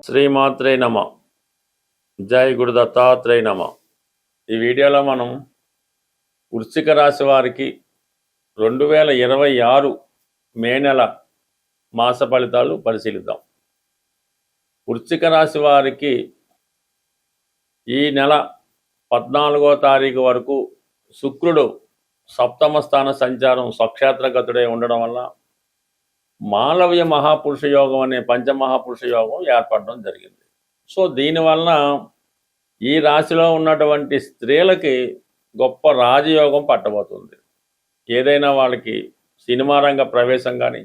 శ్రీమాత్రే నమ. జై గురు దత్తాత్రేయ నమ. ఈ వీడియోలో మనం వృశ్చిక రాశి వారికి 2026 మే నెల మాస ఫలితాలు పరిశీలిద్దాం. వృశ్చిక రాశి వారికి ఈ నెల 14వ తారీఖు వరకు శుక్రుడు సప్తమ స్థాన సంచారం స్వక్షేత్రగతుడై ఉండడం వల్ల మాలవ్య మహాపురుష యోగం అనే పంచమహాపురుష యోగం ఏర్పడడం జరిగింది. సో దీనివలన ఈ రాశిలో ఉన్నటువంటి స్త్రీలకి గొప్ప రాజయోగం పట్టబోతుంది. ఏదైనా వాళ్ళకి సినిమా రంగ ప్రవేశం కానీ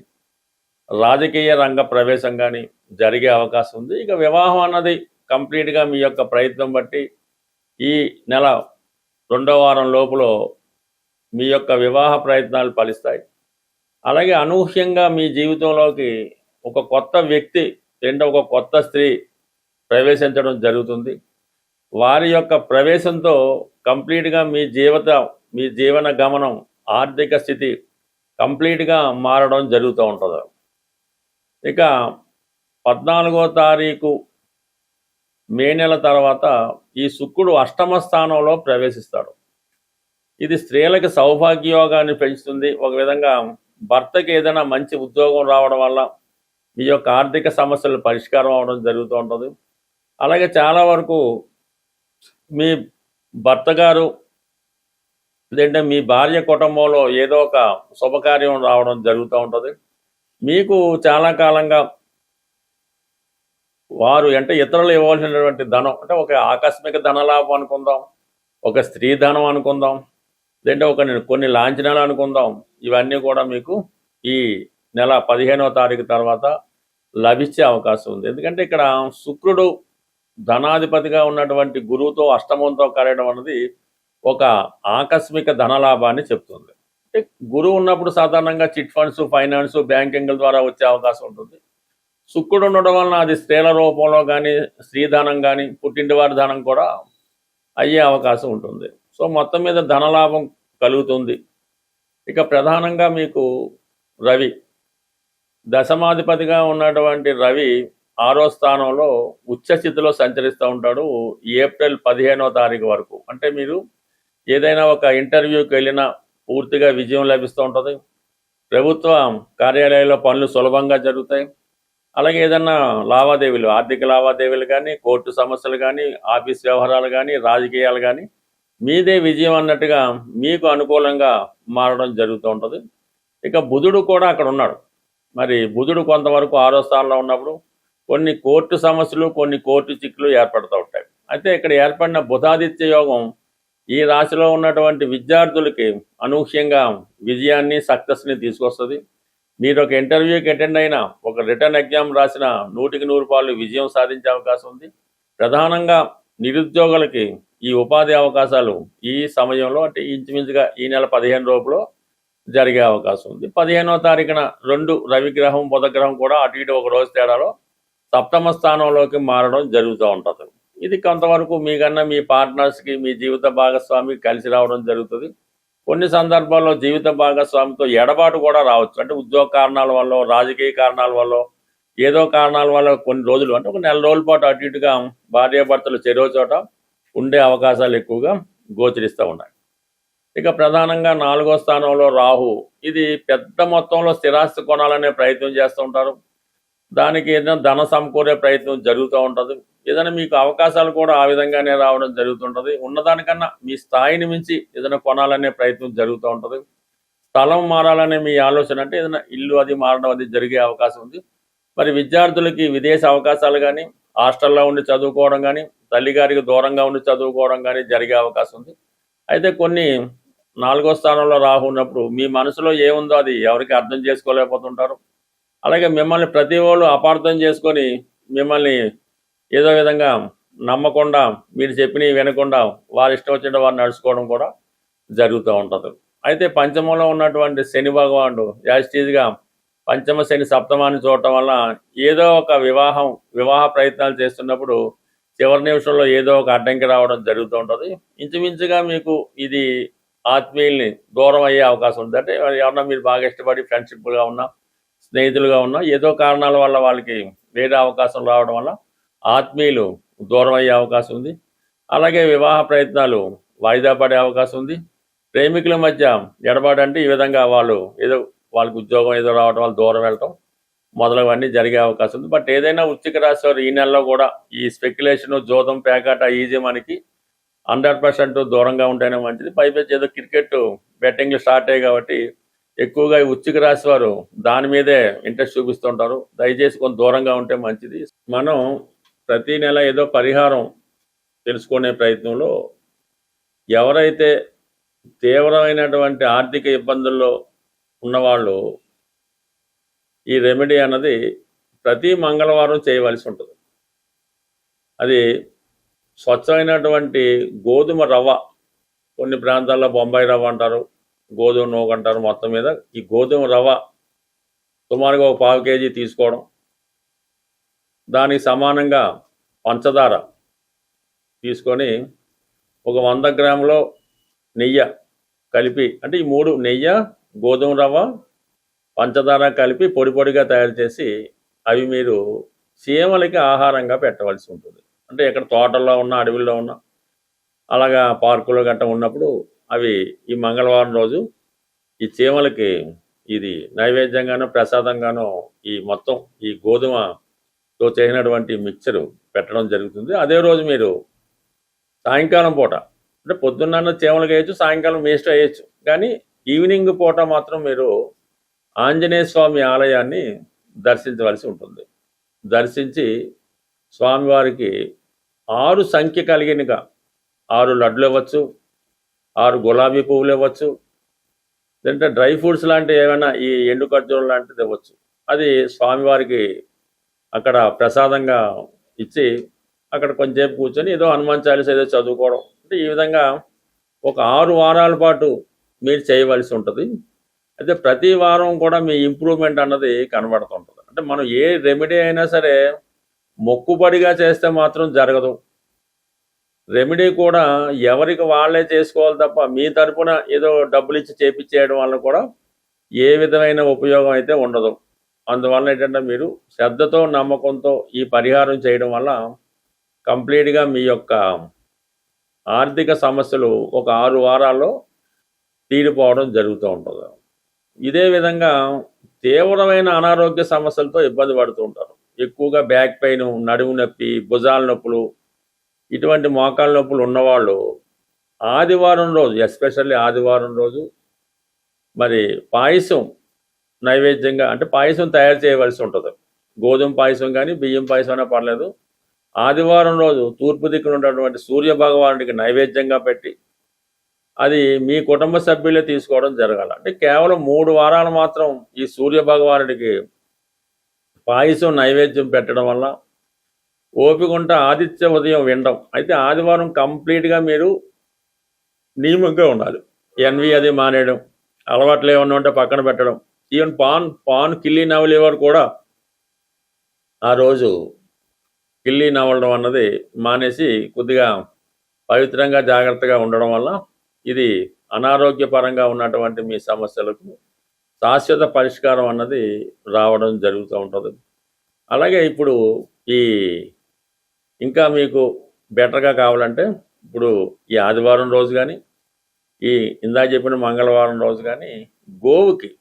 రాజకీయ రంగ ప్రవేశం కానీ జరిగే అవకాశం ఉంది. ఇక వివాహం అన్నది కంప్లీట్గా మీ యొక్క ప్రయత్నం బట్టి ఈ నెల 2వ వారం లోపల మీ యొక్క వివాహ ప్రయత్నాలు ఫలిస్తాయి. అలాగే అనూహ్యంగా మీ జీవితంలోకి ఒక కొత్త వ్యక్తి ఒక కొత్త స్త్రీ ప్రవేశించడం జరుగుతుంది. వారి యొక్క ప్రవేశంతో కంప్లీట్గా మీ జీవన గమనం ఆర్థిక స్థితి కంప్లీట్గా మారడం జరుగుతూ ఉంటుంది. ఇక 14వ తారీఖు మే నెల తర్వాత ఈ శుక్రుడు అష్టమ స్థానంలో ప్రవేశిస్తాడు. ఇది స్త్రీలకి సౌభాగ్యయోగాన్ని పెంచుతుంది. ఒక విధంగా భర్తకి ఏదైనా మంచి ఉద్యోగం రావడం వల్ల మీ యొక్క ఆర్థిక సమస్యలు పరిష్కారం అవడం జరుగుతూ ఉంటుంది. అలాగే చాలా వరకు మీ భర్త గారు లేదంటే మీ భార్య కుటుంబంలో ఏదో ఒక శుభకార్యం రావడం జరుగుతూ ఉంటుంది. మీకు చాలా కాలంగా వారు ఇతరులు ఇవ్వాల్సినటువంటి ధనం ఒక ఆకస్మిక ధనలాభం అనుకుందాం, ఒక స్త్రీ ధనం అనుకుందాం, లేదంటే కొన్ని లాంఛనాలు అనుకుందాం, ఇవన్నీ కూడా మీకు ఈ నెల 15వ తారీఖు తర్వాత లభించే అవకాశం ఉంది. ఎందుకంటే ఇక్కడ శుక్రుడు ధనాధిపతిగా ఉన్నటువంటి గురువుతో అష్టమంతో కలయడం అన్నది ఒక ఆకస్మిక ధనలాభాన్ని చెప్తుంది. అంటే గురువు ఉన్నప్పుడు సాధారణంగా చిట్ ఫండ్స్, ఫైనాన్స్, బ్యాంకింగ్ల ద్వారా వచ్చే అవకాశం ఉంటుంది. శుక్రుడు ఉండడం వలన అది స్త్రీల రూపంలో కానీ స్త్రీధనం కానీ పుట్టింటివారి ధనం కూడా అయ్యే అవకాశం ఉంటుంది. సో మొత్తం మీద ధనలాభం కలుగుతుంది. ఇక ప్రధానంగా మీకు రవి దశమాధిపతిగా ఉన్నటువంటి రవి 6వ స్థానంలో ఉచ్చస్థితిలో సంచరిస్తూ ఉంటాడు ఏప్రిల్ 15వ తారీఖు వరకు. అంటే మీరు ఏదైనా ఒక ఇంటర్వ్యూకి వెళ్ళినా పూర్తిగా విజయం లభిస్తూ ఉంటుంది. ప్రభుత్వ కార్యాలయాల్లో పనులు సులభంగా జరుగుతాయి. అలాగే ఏదన్నా లావాదేవీలు, ఆర్థిక లావాదేవీలు కానీ, కోర్టు సమస్యలు కానీ, ఆఫీస్ వ్యవహారాలు కానీ, రాజకీయాలు కానీ మీదే విజయం అన్నట్టుగా మీకు అనుకూలంగా మారడం జరుగుతూ ఉంటుంది. ఇక బుధుడు కూడా అక్కడ ఉన్నాడు. మరి బుధుడు కొంతవరకు 6వ స్థానంలో ఉన్నప్పుడు కొన్ని కోర్టు సమస్యలు, కొన్ని కోర్టు చిక్కులు ఏర్పడుతూ ఉంటాయి. అయితే ఇక్కడ ఏర్పడిన బుధాదిత్య యోగం ఈ రాశిలో ఉన్నటువంటి విద్యార్థులకి అనూహ్యంగా విజయాన్ని, సక్సెస్ని తీసుకొస్తుంది. మీరు ఒక ఇంటర్వ్యూకి అటెండ్ అయినా, ఒక రిటర్న్ ఎగ్జామ్ రాసిన 100కి 100 విజయం సాధించే అవకాశం ఉంది. ప్రధానంగా నిరుద్యోగులకి ఈ ఉపాధి అవకాశాలు ఈ సమయంలో ఇంచుమించుగా ఈ నెల 15 లోపులో జరిగే అవకాశం ఉంది. 15వ తారీఖున 2 రవిగ్రహం, బుధగ్రహం కూడా అటు ఇటు ఒక రోజు తేడాలో సప్తమ స్థానంలోకి మారడం జరుగుతూ ఉంటుంది. ఇది కొంతవరకు మీకన్నా మీ పార్ట్నర్స్కి, మీ జీవిత భాగస్వామికి కలిసి రావడం జరుగుతుంది. కొన్ని సందర్భాల్లో జీవిత భాగస్వామితో ఎడబాటు కూడా రావచ్చు. ఉద్యోగ కారణాల వల్ల, రాజకీయ కారణాల వల్ల, ఏదో కారణాల వల్ల కొన్ని రోజులు ఒక నెల రోజుల పాటు అటు ఇటుగా భార్యాభర్తలు చెరో చోట ఉండే అవకాశాలు ఎక్కువగా గోచరిస్తూ ఉన్నాయి. ఇక ప్రధానంగా 4వ స్థానంలో రాహు, ఇది పెద్ద మొత్తంలో స్థిరాస్తి కొనాలనే ప్రయత్నం చేస్తూ ఉంటారు. దానికి ఏదైనా ధన సమకూరే ప్రయత్నం జరుగుతూ ఉంటుంది. ఏదైనా మీకు అవకాశాలు కూడా ఆ విధంగానే రావడం జరుగుతుంటుంది. ఉన్నదానికన్నా మీ స్థాయిని మించి ఏదైనా కొనాలనే ప్రయత్నం జరుగుతూ ఉంటుంది. స్థలం మారాలనే మీ ఆలోచన, ఏదైనా ఇల్లు అది మారడం అది జరిగే అవకాశం ఉంది. మరి విద్యార్థులకి విదేశ అవకాశాలు కానీ, హాస్టల్లో ఉండి చదువుకోవడం కానీ, తల్లిగారికి దూరంగా ఉండి చదువుకోవడం కానీ జరిగే అవకాశం ఉంది. అయితే కొన్ని 4వ స్థానంలో రాహు ఉన్నప్పుడు మీ మనసులో ఏముందో అది ఎవరికి అర్థం చేసుకోలేకపోతుంటారు. అలాగే మిమ్మల్ని ప్రతి వాళ్ళు అపార్థం చేసుకొని మిమ్మల్ని ఏదో విధంగా నమ్మకుండా, మీరు చెప్పినవి వినకుండా వారి ఇష్టం వచ్చిన వారు నడుచుకోవడం కూడా జరుగుతూ ఉంటుంది. అయితే పంచమంలో ఉన్నటువంటి శని భగవానుడు యాజిటీజ్గా పంచమ శని సప్తమాన్ని చూడటం వల్ల ఏదో ఒక వివాహ ప్రయత్నాలు చేస్తున్నప్పుడు చివరి నిమిషంలో ఏదో ఒక అడ్డంకి రావడం జరుగుతూ ఉంటుంది. ఇంచుమించుగా మీకు ఇది ఆత్మీయుల్ని దూరం అయ్యే అవకాశం ఉంది. ఎవరన్నా మీరు బాగా ఇష్టపడి ఫ్రెండ్షిప్గా ఉన్నా, స్నేహితులుగా ఉన్నా, ఏదో కారణాల వల్ల వాళ్ళకి వేరే అవకాశం రావడం వల్ల ఆత్మీయులు దూరం అయ్యే అవకాశం ఉంది. అలాగే వివాహ ప్రయత్నాలు వాయిదా పడే అవకాశం ఉంది. ప్రేమికుల మధ్య ఎడబాటు అంటే ఈ విధంగా వాళ్ళు ఏదో వాళ్ళకి ఉద్యోగం ఏదో రావడం, వాళ్ళు దూరం వెళ్ళటం మొదలవన్నీ జరిగే అవకాశం ఉంది. బట్ ఏదైనా వృశ్చిక రాశి వారు ఈ నెలలో కూడా ఈ స్పెక్యులేషన్, జోదం, పేకాట ఈజీ మనకి 100% దూరంగా ఉంటేనే మంచిది. పైపెచ్చి ఏదో క్రికెట్ బెట్టింగ్లు స్టార్ట్ అయ్యాయి కాబట్టి ఎక్కువగా ఈ వృశ్చిక రాశి వారు దాని మీదే ఇంట్రెస్ట్ చూపిస్తుంటారు. దయచేసి కొంత దూరంగా ఉంటే మంచిది. మనం ప్రతి నెల ఏదో పరిహారం తెలుసుకునే ప్రయత్నంలో ఎవరైతే తీవ్రమైనటువంటి ఆర్థిక ఇబ్బందుల్లో ఉన్నవాళ్ళు ఈ రెమెడీ అన్నది ప్రతి మంగళవారం చేయవలసి ఉంటుంది. అది స్వచ్ఛమైనటువంటి గోధుమ రవ్వ, కొన్ని ప్రాంతాల్లో బొంబాయి రవ్వ అంటారు, గోధుమ నూక అంటారు. మొత్తం మీద ఈ గోధుమ రవ్వ సుమారుగా ఒక 1/4 కేజీ తీసుకోవడం, దానికి సమానంగా పంచదార తీసుకొని ఒక 100 గ్రాములో నెయ్యి కలిపి, అంటే ఈ 3 నెయ్యి, గోధుమ రవ్వ, పంచదార కలిపి పొడి పొడిగా తయారు చేసి అవి మీరు చీమలకి ఆహారంగా పెట్టవలసి ఉంటుంది. అంటే ఎక్కడ తోటల్లో ఉన్న, అడవిలో ఉన్న, అలాగా పార్కులో గట్ట ఉన్నప్పుడు అవి ఈ మంగళవారం రోజు ఈ చీమలకి ఇది నైవేద్యంగానో ప్రసాదంగానో ఈ మొత్తం ఈ గోధుమతో చేసినటువంటి మిక్చరు పెట్టడం జరుగుతుంది. అదే రోజు మీరు సాయంకాలం పూట, అంటే పొద్దున్న చీమలకి వేయచ్చు, సాయంకాలం వేస్ట్ వేయచ్చు, కానీ ఈవినింగ్ పూట మాత్రం మీరు ఆంజనేయ స్వామి ఆలయాన్ని దర్శించవలసి ఉంటుంది. దర్శించి స్వామివారికి 6 సంఖ్య కలిగినగా 6 లడ్లు ఇవ్వచ్చు, 6 గులాబీ పువ్వులు ఇవ్వచ్చు, లేదంటే డ్రై ఫ్రూట్స్ లాంటివి ఏమైనా ఈ ఎండు ఖర్జూరం లాంటిది ఇవ్వచ్చు. అది స్వామివారికి అక్కడ ప్రసాదంగా ఇచ్చి అక్కడ కొంచెంసేపు కూర్చొని ఏదో హనుమాన్ చాలీసా ఏదో చదువుకోవడం. అంటే ఈ విధంగా ఒక 6 వారాల పాటు మీరు చేయవలసి ఉంటుంది. అయితే ప్రతి వారం కూడా మీ ఇంప్రూవ్మెంట్ అన్నది కనబడుతుంటుంది. అంటే మనం ఏ రెమెడీ అయినా సరే మొక్కుబడిగా చేస్తే మాత్రం జరగదు. రెమెడీ కూడా ఎవరికి వాళ్ళే చేసుకోవాలి తప్ప మీ తరపున ఏదో డబ్బులు ఇచ్చి చేపించేయడం వల్ల కూడా ఏ విధమైన ఉపయోగం అయితే ఉండదు. అందువల్ల ఏంటంటే మీరు శ్రద్ధతో, నమ్మకంతో ఈ పరిహారం చేయడం వల్ల కంప్లీట్గా మీ యొక్క ఆర్థిక సమస్యలు ఒక 6 వారాల్లో తీరిపోవడం జరుగుతూ ఉంటుంది. ఇదే విధంగా తీవ్రమైన అనారోగ్య సమస్యలతో ఇబ్బంది పడుతూ ఉంటారు. ఎక్కువగా బ్యాక్ పెయిన్, నడుము నొప్పి, భుజాల నొప్పులు, ఇటువంటి మోకాళ్ళ నొప్పులు ఉన్నవాళ్ళు ఆదివారం రోజు, ఎస్పెషల్లీ ఆదివారం రోజు మరి పాయసం నైవేద్యంగా, అంటే పాయసం తయారు చేయవలసి ఉంటుంది. గోధుమ పాయసం కానీ బియ్యం పాయసం అయినా పర్లేదు. ఆదివారం రోజు తూర్పు దిక్కున ఉన్నటువంటి సూర్య భగవానుడికి నైవేద్యంగా పెట్టి అది మీ కుటుంబ సభ్యులే తీసుకోవడం జరగాలి. అంటే కేవలం 3 వారాలు మాత్రం ఈ సూర్య భగవానుడికి పాయసం నైవేద్యం పెట్టడం వల్ల ఓపిక ఉంటే ఆదిత్య ఉదయం వినడం. అయితే ఆదివారం కంప్లీట్గా మీరు నియమంగా ఉండాలి. ఎన్వి అది మానేయడం, అలవాట్లు ఏమన్నా ఉంటే పక్కన పెట్టడం. ఈవెన్ పాన్ కిల్లి నవలేవారు కూడా ఆ రోజు కిల్లి నవలడం అన్నది మానేసి కొద్దిగా పవిత్రంగా జాగ్రత్తగా ఉండడం వల్ల ఇది అనారోగ్యపరంగా ఉన్నటువంటి మీ సమస్యలకు శాశ్వత పరిష్కారం అన్నది రావడం జరుగుతూ ఉంటుంది. అలాగే ఇప్పుడు ఈ ఇంకా మీకు బెటర్గా కావాలంటే ఇప్పుడు ఈ ఆదివారం రోజు కానీ ఈ ఇందాక చెప్పిన మంగళవారం రోజు కానీ గోవుకి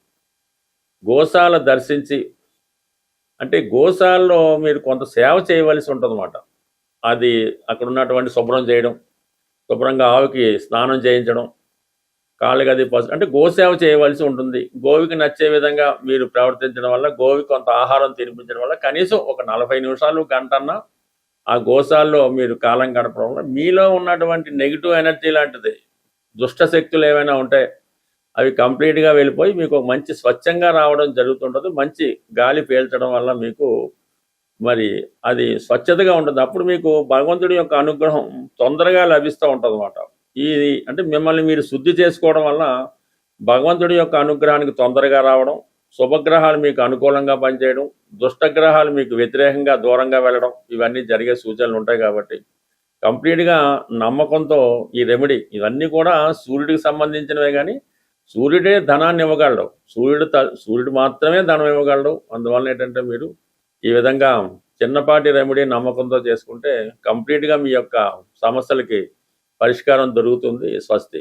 గోశాల దర్శించి, అంటే గోశాలలో మీరు కొంత సేవ చేయవలసి ఉంటుందన్నమాట. అది అక్కడ ఉన్నటువంటి శుభ్రం చేయడం, శుభ్రంగా ఆవుకి స్నానం చేయించడం, కాళ్ళకి అది అంటే గోసేవ చేయవలసి ఉంటుంది. గోవికి నచ్చే విధంగా మీరు ప్రవర్తించడం వల్ల, గోవికి కొంత ఆహారం తినిపించడం వల్ల కనీసం ఒక 40 నిమిషాలు, గంటన్నా ఆ గోశాలలో మీరు కాలం గడపడం వల్ల మీలో ఉన్నటువంటి నెగిటివ్ ఎనర్జీ లాంటిది, దుష్ట శక్తులు ఏమైనా ఉంటే అవి కంప్లీట్గా వెళ్ళిపోయి మీకు ఒక మంచి స్వచ్ఛంగా రావడం జరుగుతుంటుంది. మంచి గాలి పీల్చడం వల్ల మీకు మరి అది స్వచ్ఛతగా ఉంటుంది. అప్పుడు మీకు భగవంతుడి యొక్క అనుగ్రహం తొందరగా లభిస్తూ ఉంటుంది అన్నమాట. ఇది అంటే మిమ్మల్ని మీరు శుద్ధి చేసుకోవడం వల్ల భగవంతుడి యొక్క అనుగ్రహానికి తొందరగా రావడం, శుభగ్రహాలు మీకు అనుకూలంగా పనిచేయడం, దుష్టగ్రహాలు మీకు వ్యతిరేకంగా దూరంగా వెళ్ళడం, ఇవన్నీ జరిగే సూచనలు ఉంటాయి. కాబట్టి కంప్లీట్గా నమ్మకంతో ఈ రెమెడీ, ఇవన్నీ కూడా సూర్యుడికి సంబంధించినవే, కానీ సూర్యుడే ధనాన్ని ఇవ్వగలడు, సూర్యుడు మాత్రమే ధనం ఇవ్వగలడు. అందువల్ల ఏంటంటే మీరు ఈ విధంగా చిన్నపాటి రెమెడీ నమ్మకంతో చేసుకుంటే కంప్లీట్గా మీ యొక్క సమస్యలకి పరిష్కారం దొరుకుతుంది. స్వస్తి.